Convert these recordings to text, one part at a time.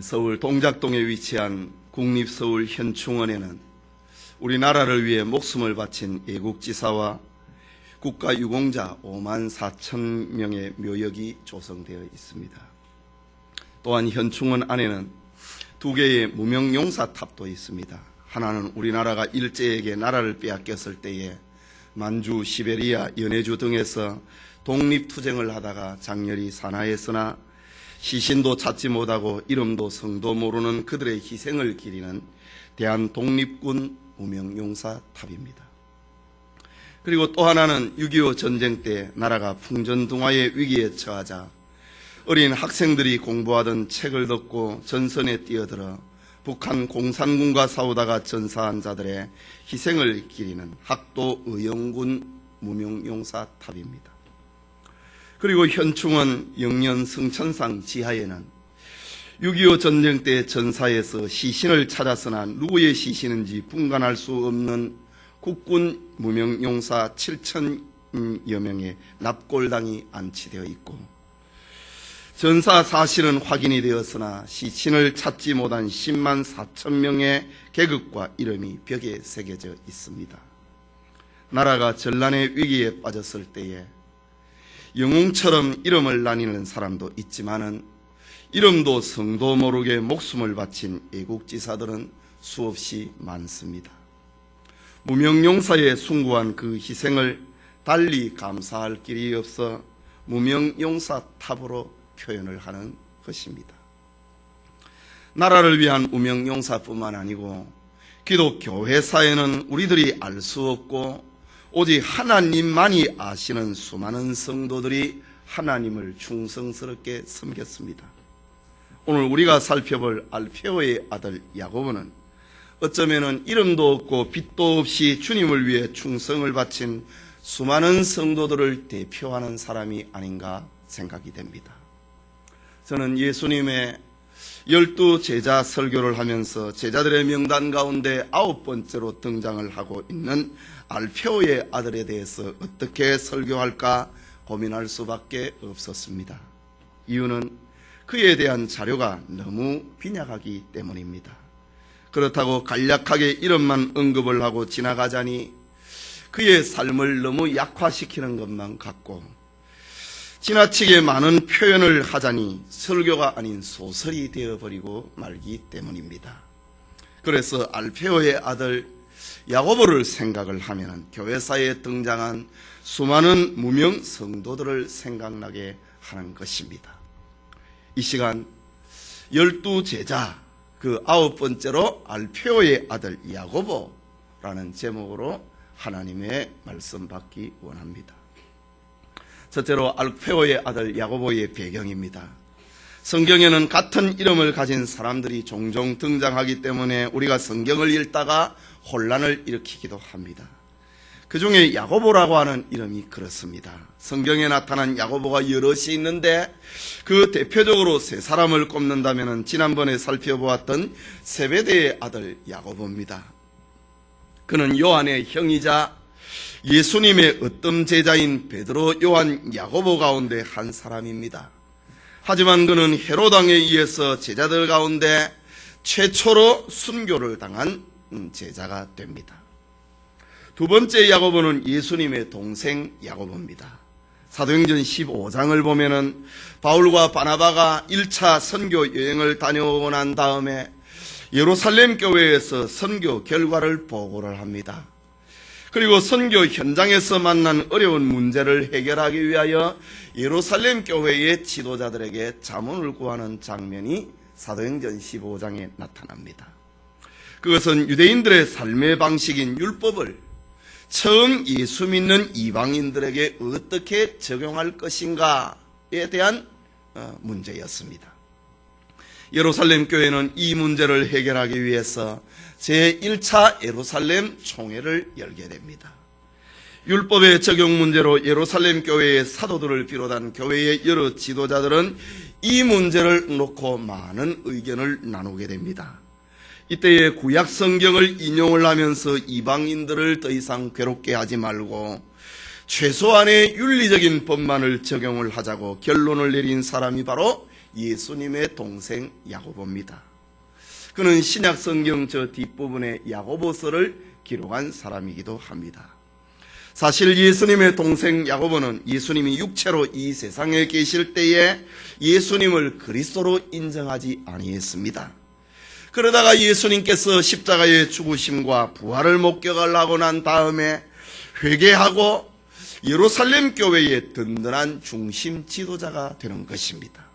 서울 동작동에 위치한 국립서울현충원에는 우리나라를 위해 목숨을 바친 애국지사와 국가유공자 5만 4천 명의 묘역이 조성되어 있습니다. 또한 현충원 안에는 2개의 무명용사탑도 있습니다. 하나는 우리나라가 일제에게 나라를 빼앗겼을 때에 만주, 시베리아, 연해주 등에서 독립투쟁을 하다가 장렬히 산하했으나 시신도 찾지 못하고 이름도 성도 모르는 그들의 희생을 기리는 대한독립군 무명용사탑입니다. 그리고 또 하나는 6.25 전쟁 때 나라가 풍전등화의 위기에 처하자 어린 학생들이 공부하던 책을 덮고 전선에 뛰어들어 북한 공산군과 싸우다가 전사한 자들의 희생을 기리는 학도 의영군 무명용사탑입니다. 그리고 현충원 영년 승천상 지하에는 6.25 전쟁 때 전사에서 시신을 찾았으나 누구의 시신인지 분간할 수 없는 국군 무명용사 7천여 명의 납골당이 안치되어 있고 전사 사실은 확인이 되었으나 시신을 찾지 못한 10만 4천 명의 계급과 이름이 벽에 새겨져 있습니다. 나라가 전란의 위기에 빠졌을 때에 영웅처럼 이름을 나뉘는 사람도 있지만은 이름도 성도 모르게 목숨을 바친 애국지사들은 수없이 많습니다. 무명용사에 숭고한 그 희생을 달리 감사할 길이 없어 무명용사탑으로 표현을 하는 것입니다. 나라를 위한 무명용사뿐만 아니고 기독교회사에는 우리들이 알 수 없고 오직 하나님만이 아시는 수많은 성도들이 하나님을 충성스럽게 섬겼습니다. 오늘 우리가 살펴볼 알페오의 아들 야고보는 어쩌면 이름도 없고 빛도 없이 주님을 위해 충성을 바친 수많은 성도들을 대표하는 사람이 아닌가 생각이 됩니다. 저는 예수님의 12 제자 설교를 하면서 제자들의 명단 가운데 9번째로 등장을 하고 있는 알페오의 아들에 대해서 어떻게 설교할까 고민할 수밖에 없었습니다. 이유는 그에 대한 자료가 너무 빈약하기 때문입니다. 그렇다고 간략하게 이름만 언급을 하고 지나가자니 그의 삶을 너무 약화시키는 것만 같고 지나치게 많은 표현을 하자니 설교가 아닌 소설이 되어버리고 말기 때문입니다. 그래서 알페오의 아들 야고보를 생각을 하면 교회사에 등장한 수많은 무명 성도들을 생각나게 하는 것입니다. 이 시간 12 제자 그 9번째로 알페오의 아들 야고보라는 제목으로 하나님의 말씀 받기 원합니다. 첫째로 알페오의 아들 야고보의 배경입니다. 성경에는 같은 이름을 가진 사람들이 종종 등장하기 때문에 우리가 성경을 읽다가 혼란을 일으키기도 합니다. 그 중에 야고보라고 하는 이름이 그렇습니다. 성경에 나타난 야고보가 여럿이 있는데 그 대표적으로 세 사람을 꼽는다면 지난번에 살펴보았던 세베대의 아들 야고보입니다. 그는 요한의 형이자 예수님의 으뜸 제자인 베드로, 요한, 야고보 가운데 한 사람입니다. 하지만 그는 헤롯 왕에 의해서 제자들 가운데 최초로 순교를 당한 제자가 됩니다. 두 번째 야고보는 예수님의 동생 야고보입니다. 사도행전 15장을 보면은 바울과 바나바가 1차 선교 여행을 다녀오고 난 다음에 예루살렘 교회에서 선교 결과를 보고를 합니다. 그리고 선교 현장에서 만난 어려운 문제를 해결하기 위하여 예루살렘 교회의 지도자들에게 자문을 구하는 장면이 사도행전 15장에 나타납니다. 그것은 유대인들의 삶의 방식인 율법을 처음 예수 믿는 이방인들에게 어떻게 적용할 것인가에 대한 문제였습니다. 예루살렘 교회는 이 문제를 해결하기 위해서 제1차 예루살렘 총회를 열게 됩니다. 율법의 적용 문제로 예루살렘 교회의 사도들을 비롯한 교회의 여러 지도자들은 이 문제를 놓고 많은 의견을 나누게 됩니다. 이때에 구약 성경을 인용을 하면서 이방인들을 더 이상 괴롭게 하지 말고 최소한의 윤리적인 법만을 적용을 하자고 결론을 내린 사람이 바로 예수님의 동생 야고보입니다. 그는 신약 성경 저 뒷부분에 야고보서를 기록한 사람이기도 합니다. 사실 예수님의 동생 야고보는 예수님이 육체로 이 세상에 계실 때에 예수님을 그리스도로 인정하지 아니했습니다. 그러다가 예수님께서 십자가의 죽으심과 부활을 목격하고 난 다음에 회개하고 예루살렘 교회의 든든한 중심 지도자가 되는 것입니다.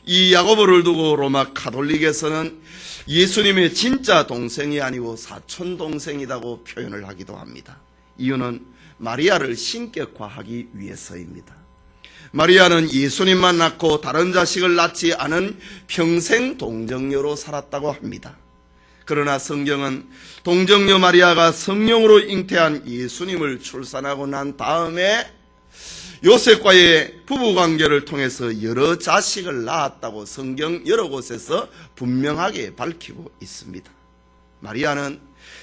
이 야고보를 두고 로마 가톨릭에서는 예수님의 진짜 동생이 아니고 사촌 동생이라고 표현을 하기도 합니다. 이유는 마리아를 신격화하기 위해서입니다. 마리아는 예수님만 낳고 다른 자식을 낳지 않은 평생 동정녀로 살았다고 합니다. 그러나 성경은 동정녀 마리아가 성령으로 잉태한 예수님을 출산하고 난 다음에 요셉과의 부부관계를 통해서 여러 자식을 낳았다고 성경 여러 곳에서 분명하게 밝히고 있습니다. 마리아는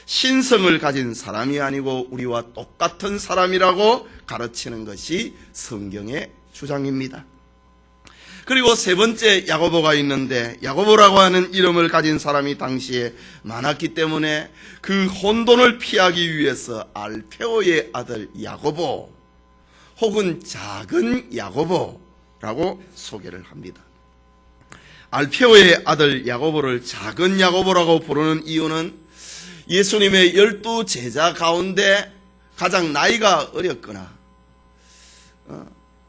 신성을 가진 사람이 아니고 우리와 똑같은 사람이라고 가르치는 것이 성경의 주장입니다. 그리고 세 번째 야고보가 있는데, 야고보라고 하는 이름을 가진 사람이 당시에 많았기 때문에 그 혼돈을 피하기 위해서 알페오의 아들 야고보 혹은 작은 야고보라고 소개를 합니다. 알페오의 아들 야고보를 작은 야고보라고 부르는 이유는 예수님의 12 제자 가운데 가장 나이가 어렸거나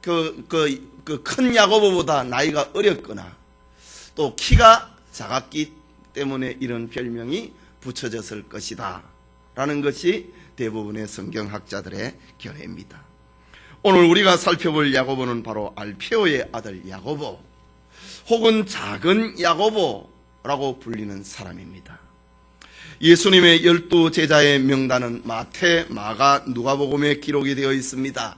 큰 야고보보다 나이가 어렸거나 또 키가 작았기 때문에 이런 별명이 붙여졌을 것이다 라는 것이 대부분의 성경학자들의 견해입니다. 오늘 우리가 살펴볼 야고보는 바로 알페오의 아들 야고보 혹은 작은 야고보라고 불리는 사람입니다. 예수님의 12 제자의 명단은 마태, 마가, 누가복음에 기록이 되어 있습니다.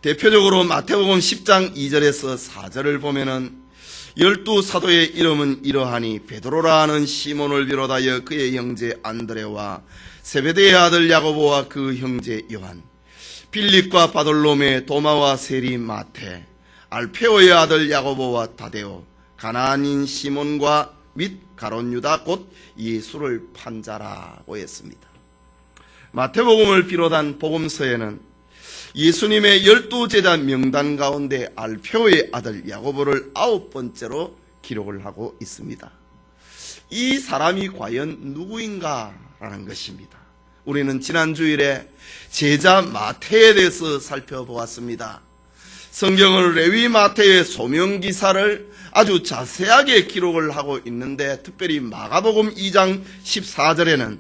대표적으로 마태복음 10장 2절에서 4절을 보면은 12 사도의 이름은 이러하니 베드로라 하는 시몬을 비롯하여 그의 형제 안드레와 세베대의 아들 야고보와 그 형제 요한, 빌립과 바돌로메, 도마와 세리 마태, 알페오의 아들 야고보와 다데오, 가나안인 시몬과 및 가롯 유다 곧 예수를 판 자라고 했습니다. 마태복음을 비롯한 복음서에는 예수님의 12 제자 명단 가운데 알페오의 아들 야고보를 9번째로 기록을 하고 있습니다. 이 사람이 과연 누구인가라는 것입니다. 우리는 지난 주일에 제자 마태에 대해서 살펴보았습니다. 성경은 레위 마태의 소명기사를 아주 자세하게 기록을 하고 있는데, 특별히 마가복음 2장 14절에는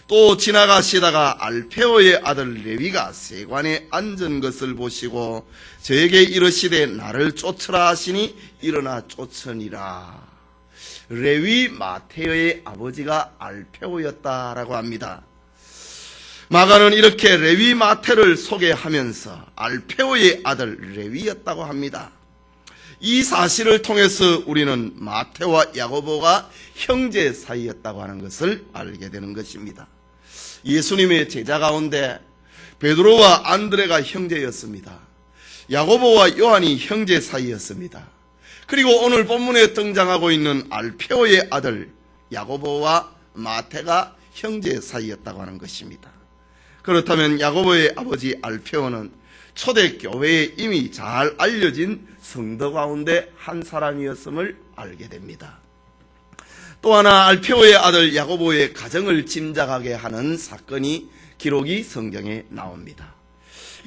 또 지나가시다가 알페오의 아들 레위가 세관에 앉은 것을 보시고 저에게 이르시되 나를 쫓으라 하시니 일어나 쫓으니라. 레위 마태의 아버지가 알페오였다라고 합니다. 마가는 이렇게 레위 마태를 소개하면서 알페오의 아들 레위였다고 합니다. 이 사실을 통해서 우리는 마태와 야고보가 형제 사이였다고 하는 것을 알게 되는 것입니다. 예수님의 제자 가운데 베드로와 안드레가 형제였습니다. 야고보와 요한이 형제 사이였습니다. 그리고 오늘 본문에 등장하고 있는 알페오의 아들 야고보와 마태가 형제 사이였다고 하는 것입니다. 그렇다면 야고보의 아버지 알페오는 초대교회에 이미 잘 알려진 성도 가운데 한 사람이었음을 알게 됩니다. 또 하나 알페오의 아들 야고보의 가정을 짐작하게 하는 사건이 기록이 성경에 나옵니다.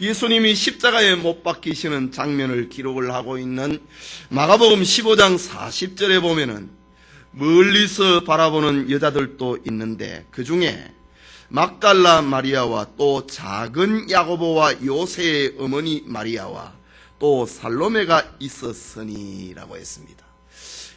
예수님이 십자가에 못 박히시는 장면을 기록을 하고 있는 마가복음 15장 40절에 보면은 멀리서 바라보는 여자들도 있는데 그 중에 막달라 마리아와 또 작은 야고보와 요새의 어머니 마리아와 또 살로메가 있었으니라고 했습니다.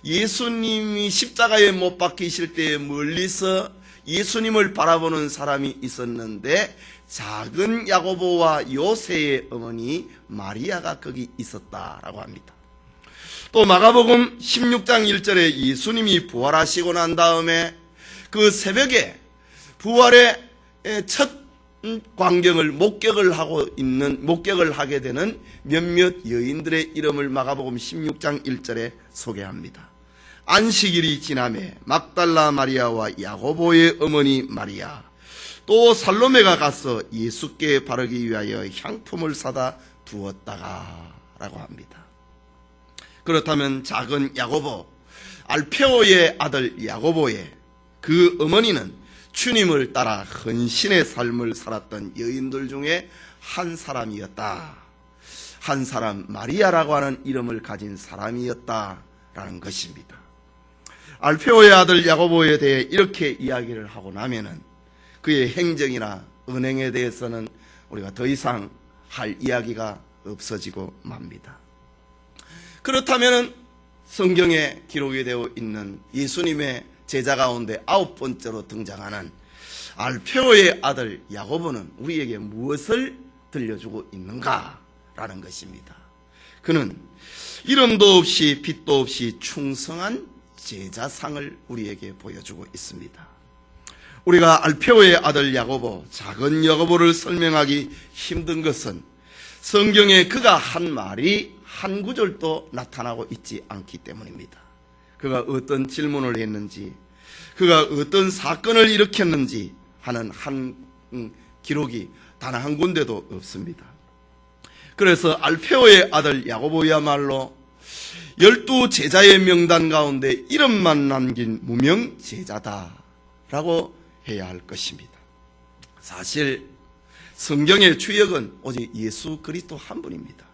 예수님이 십자가에 못 박히실 때 멀리서 예수님을 바라보는 사람이 있었는데 작은 야고보와 요새의 어머니 마리아가 거기 있었다라고 합니다. 또 마가복음 16장 1절에 예수님이 부활하시고 난 다음에 그 새벽에 부활의 첫 광경을 목격을 하게 되는 몇몇 여인들의 이름을 마가복음 16장 1절에 소개합니다. 안식일이 지나매 막달라 마리아와 야고보의 어머니 마리아, 또 살로메가 가서 예수께 바르기 위하여 향품을 사다 두었다가 라고 합니다. 그렇다면 작은 야고보, 알페오의 아들 야고보의 그 어머니는 주님을 따라 헌신의 삶을 살았던 여인들 중에 한 사람이었다. 한 사람, 마리아라고 하는 이름을 가진 사람이었다라는 것입니다. 알페오의 아들 야고보에 대해 이렇게 이야기를 하고 나면은 그의 행정이나 은행에 대해서는 우리가 더 이상 할 이야기가 없어지고 맙니다. 그렇다면 성경에 기록이 되어 있는 예수님의 제자 가운데 9번째로 등장하는 알페오의 아들 야고보는 우리에게 무엇을 들려주고 있는가라는 것입니다. 그는 이름도 없이 빛도 없이 충성한 제자상을 우리에게 보여주고 있습니다. 우리가 알페오의 아들 야고보, 작은 야고보를 설명하기 힘든 것은 성경에 그가 한 말이 한 구절도 나타나고 있지 않기 때문입니다. 그가 어떤 질문을 했는지, 그가 어떤 사건을 일으켰는지 하는 한 기록이 단 한 군데도 없습니다. 그래서 알페오의 아들 야고보야말로 12 제자의 명단 가운데 이름만 남긴 무명 제자다라고 해야 할 것입니다. 사실 성경의 주역은 오직 예수 그리스도 한 분입니다.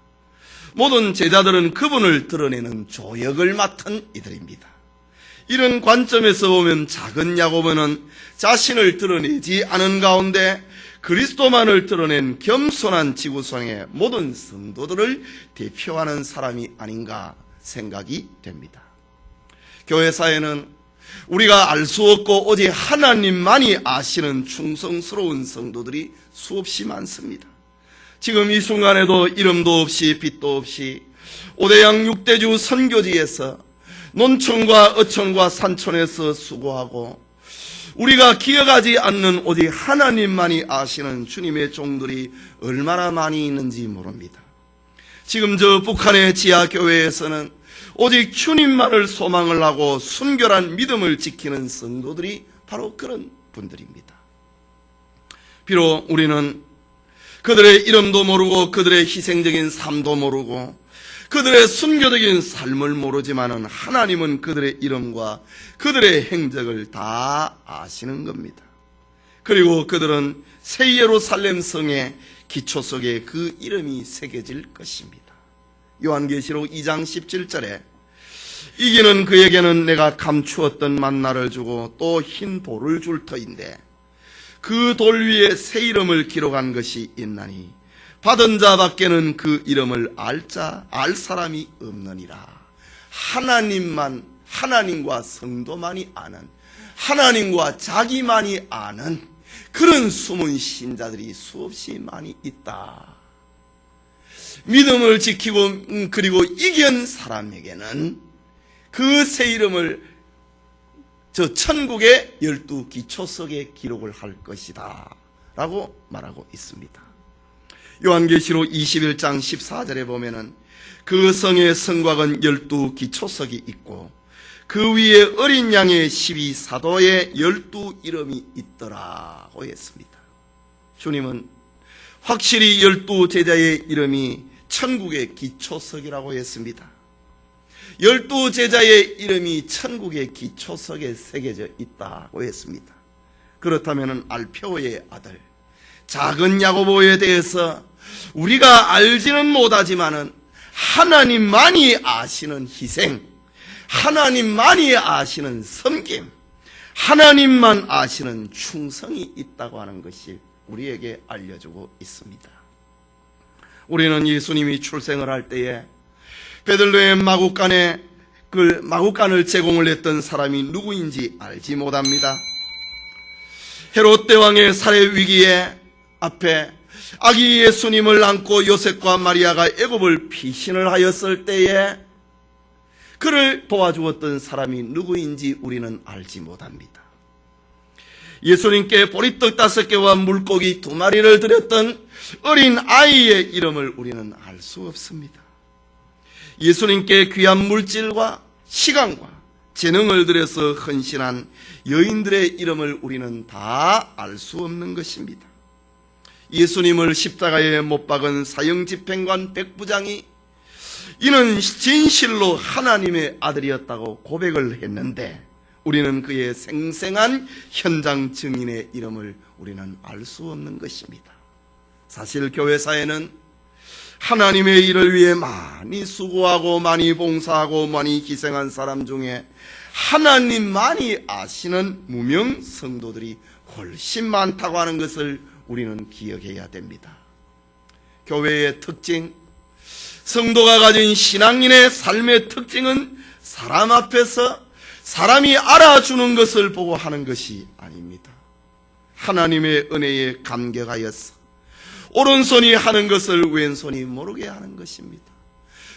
모든 제자들은 그분을 드러내는 조역을 맡은 이들입니다. 이런 관점에서 보면 작은 야고보는 자신을 드러내지 않은 가운데 그리스도만을 드러낸 겸손한 지구상의 모든 성도들을 대표하는 사람이 아닌가 생각이 됩니다. 교회사에는 우리가 알 수 없고 오직 하나님만이 아시는 충성스러운 성도들이 수없이 많습니다. 지금 이 순간에도 이름도 없이 빛도 없이 오대양 6대주 선교지에서 논천과 어천과 산천에서 수고하고 우리가 기억하지 않는 오직 하나님만이 아시는 주님의 종들이 얼마나 많이 있는지 모릅니다. 지금 저 북한의 지하교회에서는 오직 주님만을 소망을 하고 순결한 믿음을 지키는 성도들이 바로 그런 분들입니다. 비록 우리는 그들의 이름도 모르고 그들의 희생적인 삶도 모르고 그들의 순교적인 삶을 모르지만은 하나님은 그들의 이름과 그들의 행적을 다 아시는 겁니다. 그리고 그들은 새 예루살렘 성의 기초 속에 그 이름이 새겨질 것입니다. 요한계시록 2장 17절에 이기는 그에게는 내가 감추었던 만나를 주고 또 흰 돌을 줄 터인데 그 돌 위에 새 이름을 기록한 것이 있나니 받은 자밖에는 그 이름을 알 사람이 없느니라. 하나님과 성도만이 아는, 하나님과 자기만이 아는 그런 숨은 신자들이 수없이 많이 있다. 믿음을 지키고 그리고 이긴 사람에게는 그 새 이름을 저 천국의 12기초석에 기록을 할 것이다 라고 말하고 있습니다. 요한계시록 21장 14절에 보면은 그 성의 성곽은 12기초석이 있고 그 위에 어린 양의 12사도의 12이름이 있더라고 했습니다. 주님은 확실히 12제자의 이름이 천국의 기초석이라고 했습니다. 12제자의 이름이 천국의 기초석에 새겨져 있다고 했습니다. 그렇다면 알페오의 아들 작은 야고보에 대해서 우리가 알지는 못하지만은 하나님만이 아시는 희생, 하나님만이 아시는 섬김, 하나님만 아시는 충성이 있다고 하는 것이 우리에게 알려주고 있습니다. 우리는 예수님이 출생을 할 때에 베들레헴 마구간을 제공을 했던 사람이 누구인지 알지 못합니다. 헤롯 대왕의 살해 위기에 앞에 아기 예수님을 안고 요셉과 마리아가 애굽을 피신을 하였을 때에 그를 도와주었던 사람이 누구인지 우리는 알지 못합니다. 예수님께 보리떡 5개와 물고기 2마리를 드렸던 어린 아이의 이름을 우리는 알 수 없습니다. 예수님께 귀한 물질과 시간과 재능을 들여서 헌신한 여인들의 이름을 우리는 다 알 수 없는 것입니다. 예수님을 십자가에 못 박은 사형집행관 백부장이 이는 진실로 하나님의 아들이었다고 고백을 했는데 우리는 그의 생생한 현장 증인의 이름을 우리는 알 수 없는 것입니다. 사실 교회사에는 하나님의 일을 위해 많이 수고하고 많이 봉사하고 많이 희생한 사람 중에 하나님만이 아시는 무명 성도들이 훨씬 많다고 하는 것을 우리는 기억해야 됩니다. 교회의 특징, 성도가 가진 신앙인의 삶의 특징은 사람 앞에서 사람이 알아주는 것을 보고 하는 것이 아닙니다. 하나님의 은혜에 감격하여서 오른손이 하는 것을 왼손이 모르게 하는 것입니다.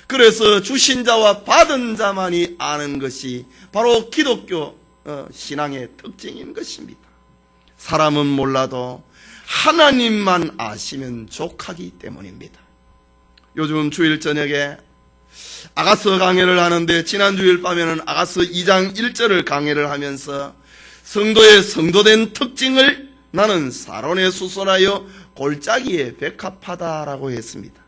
그래서 주신 자와 받은 자만이 아는 것이 바로 기독교 신앙의 특징인 것입니다. 사람은 몰라도 하나님만 아시면 족하기 때문입니다. 요즘 주일 저녁에 아가서 강해를 하는데 지난 주일 밤에는 아가서 2장 1절을 강해를 하면서 성도의 성도된 특징을 나는 사론에 수선하여 골짜기에 백합하다라고 했습니다.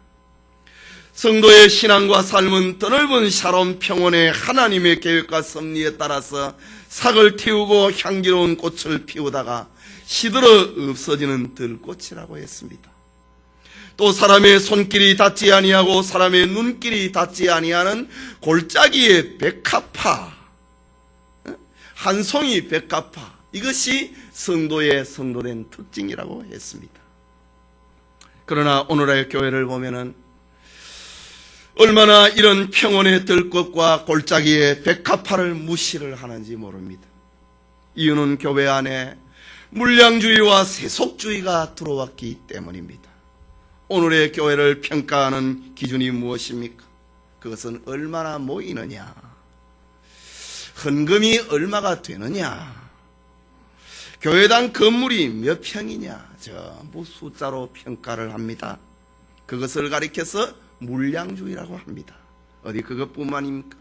성도의 신앙과 삶은 드넓은 샤론 평원의 하나님의 계획과 섭리에 따라서 삭을 틔우고 향기로운 꽃을 피우다가 시들어 없어지는 들꽃이라고 했습니다. 또 사람의 손길이 닿지 아니하고 사람의 눈길이 닿지 아니하는 골짜기의 백합화, 한 송이 백합화, 이것이 성도의 성도된 특징이라고 했습니다. 그러나 오늘의 교회를 보면은 얼마나 이런 평온의 들꽃과 골짜기의 백합화를 무시를 하는지 모릅니다. 이유는 교회 안에 물량주의와 세속주의가 들어왔기 때문입니다. 오늘의 교회를 평가하는 기준이 무엇입니까? 그것은 얼마나 모이느냐, 헌금이 얼마가 되느냐, 교회당 건물이 몇 평이냐, 전부 숫자로 평가를 합니다. 그것을 가리켜서 물량주의라고 합니다. 어디 그것뿐만입니까?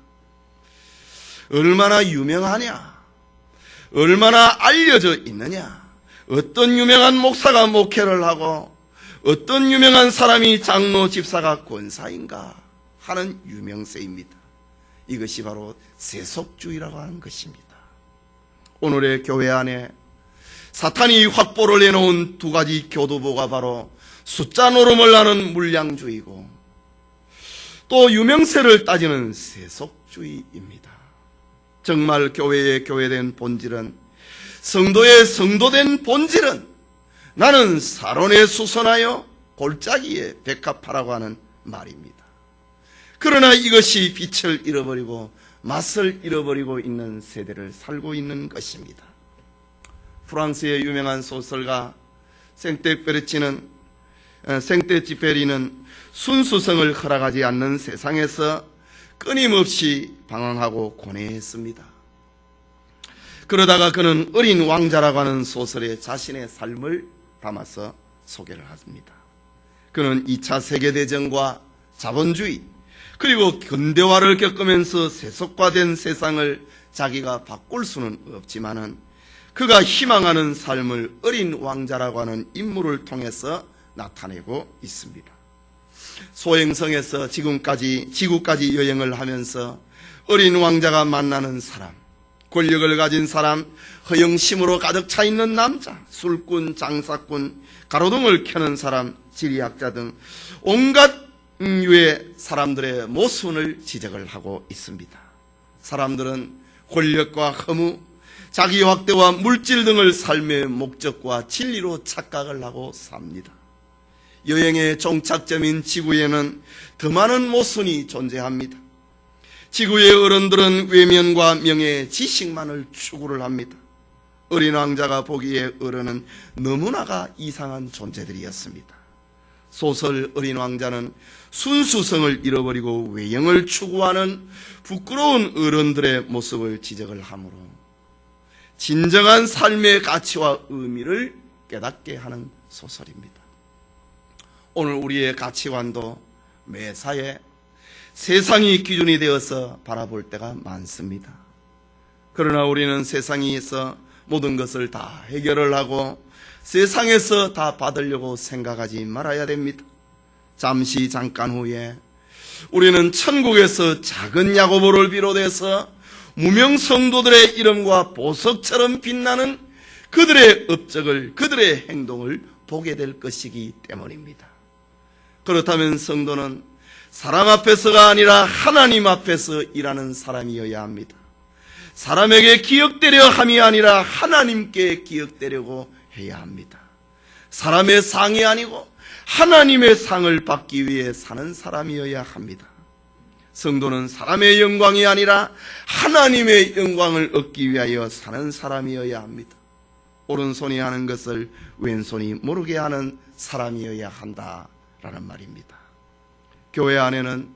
얼마나 유명하냐, 얼마나 알려져 있느냐, 어떤 유명한 목사가 목회를 하고 어떤 유명한 사람이 장로 집사가 권사인가 하는 유명세입니다. 이것이 바로 세속주의라고 하는 것입니다. 오늘의 교회 안에 사탄이 확보를 해놓은 두 가지 교두보가 바로 숫자 노름을 하는 물량주의고 또 유명세를 따지는 세속주의입니다. 정말 교회의 교회된 본질은, 성도의 성도된 본질은 나는 사론에 수선하여 골짜기에 백합하라고 하는 말입니다. 그러나 이것이 빛을 잃어버리고 맛을 잃어버리고 있는 세대를 살고 있는 것입니다. 프랑스의 유명한 소설가 생떼쥐페리는 순수성을 허락하지 않는 세상에서 끊임없이 방황하고 고뇌했습니다. 그러다가 그는 어린 왕자라고 하는 소설에 자신의 삶을 담아서 소개를 합니다. 그는 2차 세계대전과 자본주의 그리고 근대화를 겪으면서 세속화된 세상을 자기가 바꿀 수는 없지만은 그가 희망하는 삶을 어린 왕자라고 하는 인물을 통해서 나타내고 있습니다. 소행성에서 지구까지 여행을 하면서 어린 왕자가 만나는 사람, 권력을 가진 사람, 허영심으로 가득 차 있는 남자, 술꾼, 장사꾼, 가로등을 켜는 사람, 지리학자 등 온갖 유의 사람들의 모순을 지적을 하고 있습니다. 사람들은 권력과 허무, 자기 확대와 물질 등을 삶의 목적과 진리로 착각을 하고 삽니다. 여행의 종착점인 지구에는 더 많은 모순이 존재합니다. 지구의 어른들은 외면과 명예의 지식만을 추구를 합니다. 어린 왕자가 보기에 어른은 너무나가 이상한 존재들이었습니다. 소설 어린 왕자는 순수성을 잃어버리고 외형을 추구하는 부끄러운 어른들의 모습을 지적을 하므로 진정한 삶의 가치와 의미를 깨닫게 하는 소설입니다. 오늘 우리의 가치관도 매사에 세상이 기준이 되어서 바라볼 때가 많습니다. 그러나 우리는 세상에서 모든 것을 다 해결을 하고 세상에서 다 받으려고 생각하지 말아야 됩니다. 잠깐 후에 우리는 천국에서 작은 야고보를 비롯해서 무명 성도들의 이름과 보석처럼 빛나는 그들의 업적을, 그들의 행동을 보게 될 것이기 때문입니다. 그렇다면 성도는 사람 앞에서가 아니라 하나님 앞에서 일하는 사람이어야 합니다. 사람에게 기억되려 함이 아니라 하나님께 기억되려고 해야 합니다. 사람의 상이 아니고 하나님의 상을 받기 위해 사는 사람이어야 합니다. 성도는 사람의 영광이 아니라 하나님의 영광을 얻기 위하여 사는 사람이어야 합니다. 오른손이 하는 것을 왼손이 모르게 하는 사람이어야 한다라는 말입니다. 교회 안에는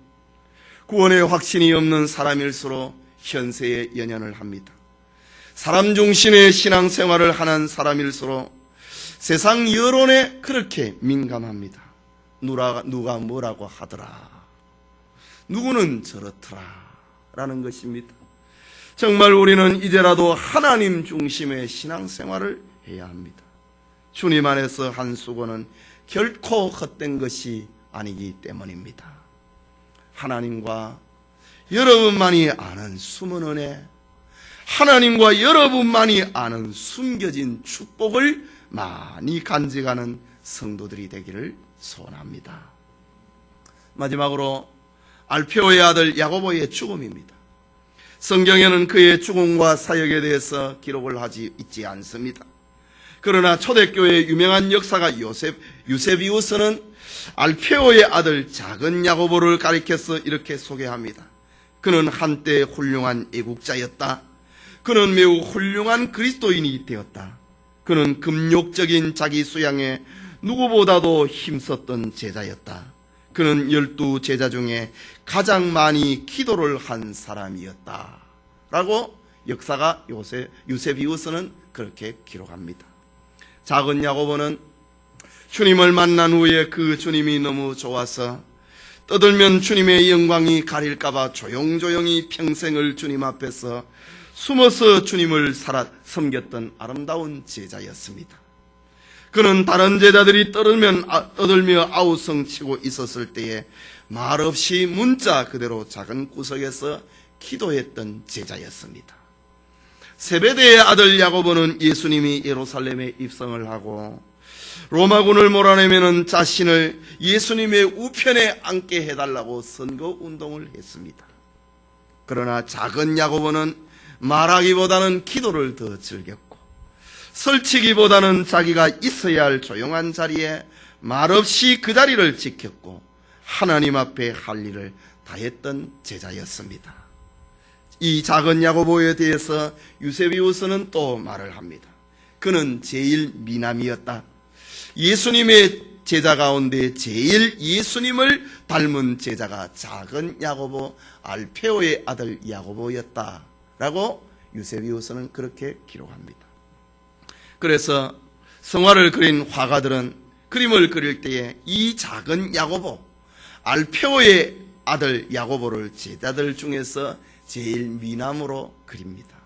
구원의 확신이 없는 사람일수록 현세에 연연을 합니다. 사람 중심의 신앙생활을 하는 사람일수록 세상 여론에 그렇게 민감합니다. 누가 뭐라고 하더라, 누구는 저렇더라 라는 것입니다. 정말 우리는 이제라도 하나님 중심의 신앙생활을 해야 합니다. 주님 안에서 한 수고는 결코 헛된 것이 아니기 때문입니다. 하나님과 여러분만이 아는 숨은 은혜, 하나님과 여러분만이 아는 숨겨진 축복을 많이 간직하는 성도들이 되기를 소원합니다. 마지막으로 알페오의 아들 야고보의 죽음입니다. 성경에는 그의 죽음과 사역에 대해서 기록을 하지 있지 않습니다. 그러나 초대교회의 유명한 역사가 유세비우스는 알페오의 아들 작은 야고보를 가리켜서 이렇게 소개합니다. 그는 한때 훌륭한 애국자였다. 그는 매우 훌륭한 그리스도인이 되었다. 그는 금욕적인 자기 수양에 누구보다도 힘썼던 제자였다. 그는 12 제자 중에 가장 많이 기도를 한 사람이었다 라고 역사가 유세비우스는 그렇게 기록합니다. 작은 야고보는 주님을 만난 후에 그 주님이 너무 좋아서 떠들면 주님의 영광이 가릴까봐 조용조용히 평생을 주님 앞에서 숨어서 주님을 섬겼던 아름다운 제자였습니다. 그는 다른 제자들이 떠들며 아우성치고 있었을 때에 말없이 문자 그대로 작은 구석에서 기도했던 제자였습니다. 세베대의 아들 야고보는 예수님이 예루살렘에 입성을 하고 로마군을 몰아내면 자신을 예수님의 우편에 앉게 해달라고 선거운동을 했습니다. 그러나 작은 야고보는 말하기보다는 기도를 더 즐겼고 설치기보다는 자기가 있어야 할 조용한 자리에 말없이 그 자리를 지켰고 하나님 앞에 할 일을 다했던 제자였습니다. 이 작은 야고보에 대해서 유세비우스는 또 말을 합니다. 그는 제일 미남이었다. 예수님의 제자 가운데 제일 예수님을 닮은 제자가 작은 야고보, 알페오의 아들 야고보였다 라고 유세비우스는 그렇게 기록합니다. 그래서 성화를 그린 화가들은 그림을 그릴 때에 이 작은 야고보, 알페오의 아들 야고보를 제자들 중에서 제일 미남으로 그립니다.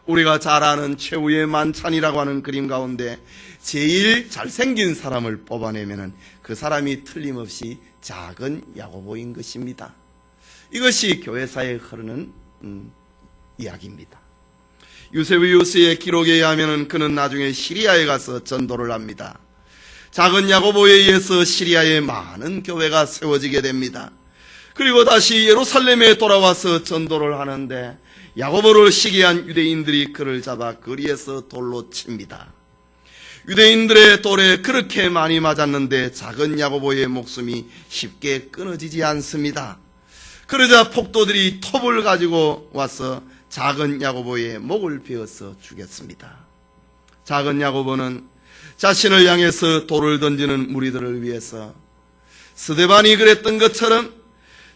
우리가 잘 아는 최후의 만찬이라고 하는 그림 가운데 제일 잘생긴 사람을 뽑아내면 그 사람이 틀림없이 작은 야고보인 것입니다. 이것이 교회사에 흐르는 이야기입니다. 유세비우스의 기록에 의하면 그는 나중에 시리아에 가서 전도를 합니다. 작은 야고보에 의해서 시리아에 많은 교회가 세워지게 됩니다. 그리고 다시 예루살렘에 돌아와서 전도를 하는데 야고보를 시기한 유대인들이 그를 잡아 거리에서 돌로 칩니다. 유대인들의 돌에 그렇게 많이 맞았는데 작은 야고보의 목숨이 쉽게 끊어지지 않습니다. 그러자 폭도들이 톱을 가지고 와서 작은 야고보의 목을 베어서 죽였습니다. 작은 야고보는 자신을 향해서 돌을 던지는 무리들을 위해서 스데반이 그랬던 것처럼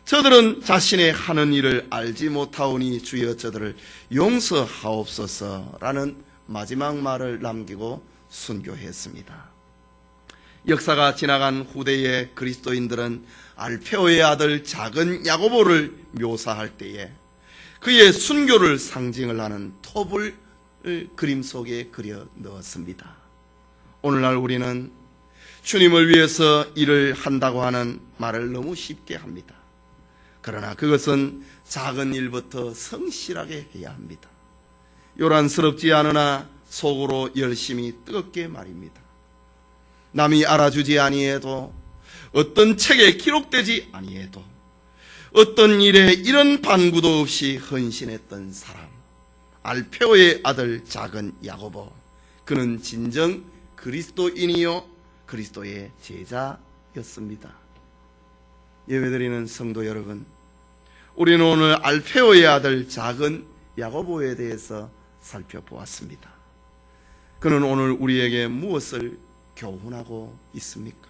저들은 자신의 하는 일을 알지 못하오니 주여 저들을 용서하옵소서라는 마지막 말을 남기고 순교했습니다. 역사가 지나간 후대의 그리스도인들은 알페오의 아들 작은 야고보를 묘사할 때에 그의 순교를 상징을 하는 톱을 그림 속에 그려 넣었습니다. 오늘날 우리는 주님을 위해서 일을 한다고 하는 말을 너무 쉽게 합니다. 그러나 그것은 작은 일부터 성실하게 해야 합니다. 요란스럽지 않으나 속으로 열심히 뜨겁게 말입니다. 남이 알아주지 아니해도, 어떤 책에 기록되지 아니해도, 어떤 일에 이런 반구도 없이 헌신했던 사람, 알페오의 아들 작은 야고보, 그는 진정 그리스도인이요 그리스도의 제자였습니다. 예배드리는 성도 여러분, 우리는 오늘 알페오의 아들 작은 야고보에 대해서 살펴보았습니다. 그는 오늘 우리에게 무엇을 교훈하고 있습니까?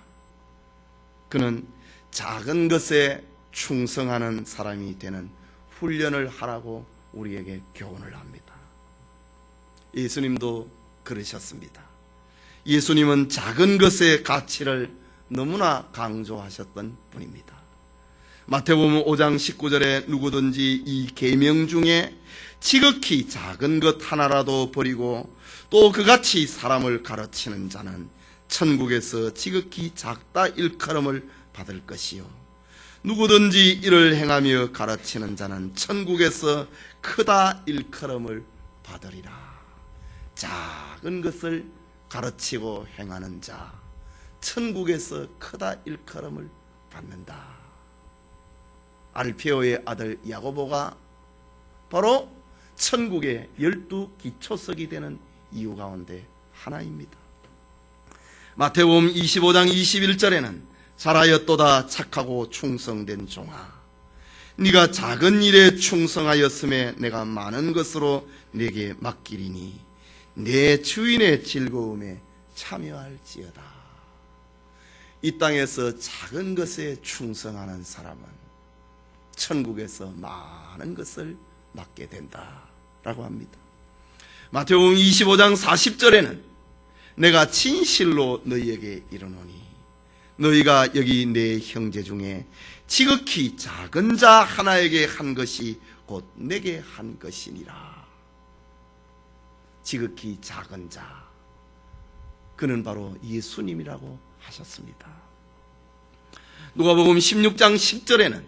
그는 작은 것에 충성하는 사람이 되는 훈련을 하라고 우리에게 교훈을 합니다. 예수님도 그러셨습니다. 예수님은 작은 것의 가치를 너무나 강조하셨던 분입니다. 마태복음 5장 19절에 누구든지 이 계명 중에 지극히 작은 것 하나라도 버리고 또 그같이 사람을 가르치는 자는 천국에서 지극히 작다 일컬음을 받을 것이요 누구든지 이를 행하며 가르치는 자는 천국에서 크다 일컬음을 받으리라. 작은 것을 가르치고 행하는 자, 천국에서 크다 일컬음을 받는다. 알페오의 아들 야고보가 바로 천국의 12기초석이 되는 이유 가운데 하나입니다. 마태복음 25장 21절에는 잘하였도다 착하고 충성된 종아, 네가 작은 일에 충성하였음에 내가 많은 것으로 네게 맡기리니 내 주인의 즐거움에 참여할지어다. 이 땅에서 작은 것에 충성하는 사람은 천국에서 많은 것을 맡게 된다라고 합니다. 마태복음 25장 40절에는 내가 진실로 너희에게 이르노니 너희가 여기 내 형제 중에 지극히 작은 자 하나에게 한 것이 곧 내게 한 것이니라. 지극히 작은 자, 그는 바로 예수님이라고 하셨습니다. 누가복음 16장 10절에는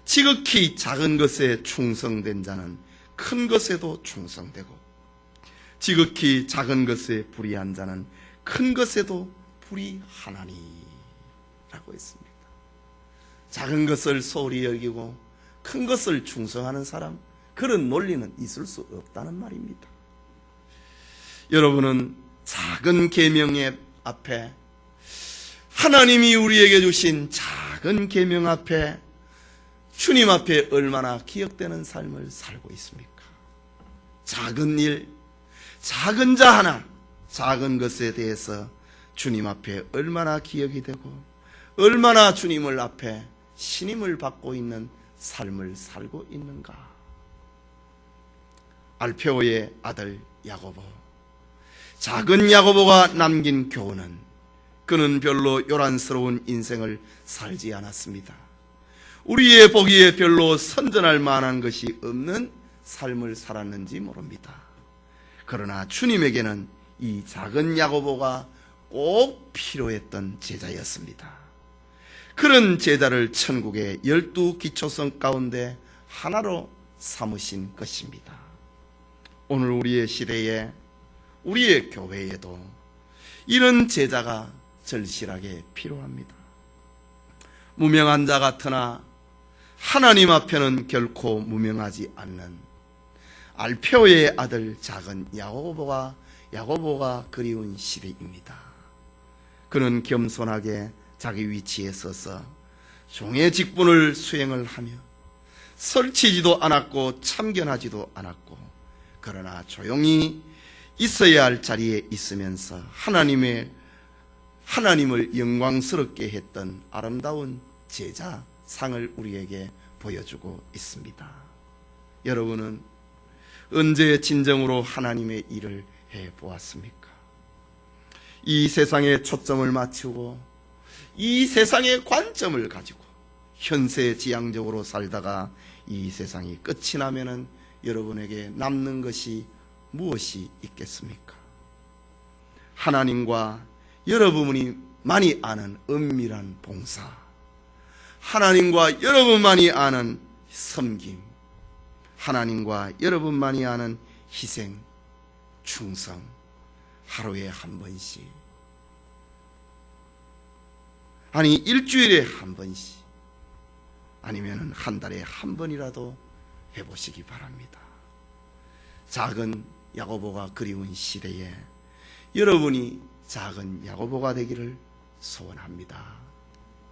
지극히 작은 것에 충성된 자는 큰 것에도 충성되고 지극히 작은 것에 불의한 자는 큰 것에도 불의하나니 라고 했습니다. 작은 것을 소홀히 여기고 큰 것을 충성하는 사람, 그런 논리는 있을 수 없다는 말입니다. 여러분은 작은 계명의 앞에, 하나님이 우리에게 주신 작은 계명 앞에, 주님 앞에 얼마나 기억되는 삶을 살고 있습니까? 작은 일, 작은 자 하나, 작은 것에 대해서 주님 앞에 얼마나 기억이 되고 얼마나 주님을 앞에 신임을 받고 있는 삶을 살고 있는가? 알페오의 아들 야고보, 작은 야고보가 남긴 교훈은 그는 별로 요란스러운 인생을 살지 않았습니다. 우리의 보기에 별로 선전할 만한 것이 없는 삶을 살았는지 모릅니다. 그러나 주님에게는 이 작은 야고보가 꼭 필요했던 제자였습니다. 그런 제자를 천국의 12기초성 가운데 하나로 삼으신 것입니다. 오늘 우리의 시대에, 우리의 교회에도 이런 제자가 절실하게 필요합니다. 무명한 자 같으나 하나님 앞에는 결코 무명하지 않는 알페오의 아들 작은 야고보가 그리운 시대입니다. 그는 겸손하게 자기 위치에 서서 종의 직분을 수행을 하며 설치지도 않았고 참견하지도 않았고, 그러나 조용히 있어야 할 자리에 있으면서 하나님을 영광스럽게 했던 아름다운 제자 상을 우리에게 보여주고 있습니다. 여러분은 언제 진정으로 하나님의 일을 해보았습니까? 이 세상에 초점을 맞추고 이 세상의 관점을 가지고 현세지향적으로 살다가 이 세상이 끝이 나면은 여러분에게 남는 것이 무엇이 있겠습니까? 하나님과 여러분만이 아는 은밀한 봉사, 하나님과 여러분만이 아는 섬김, 하나님과 여러분만이 아는 희생, 충성, 하루에 한 번씩, 아니 일주일에 한 번씩, 아니면 한 달에 한 번이라도 해보시기 바랍니다. 작은 야고보가 그리운 시대에 여러분이 작은 야고보가 되기를 소원합니다.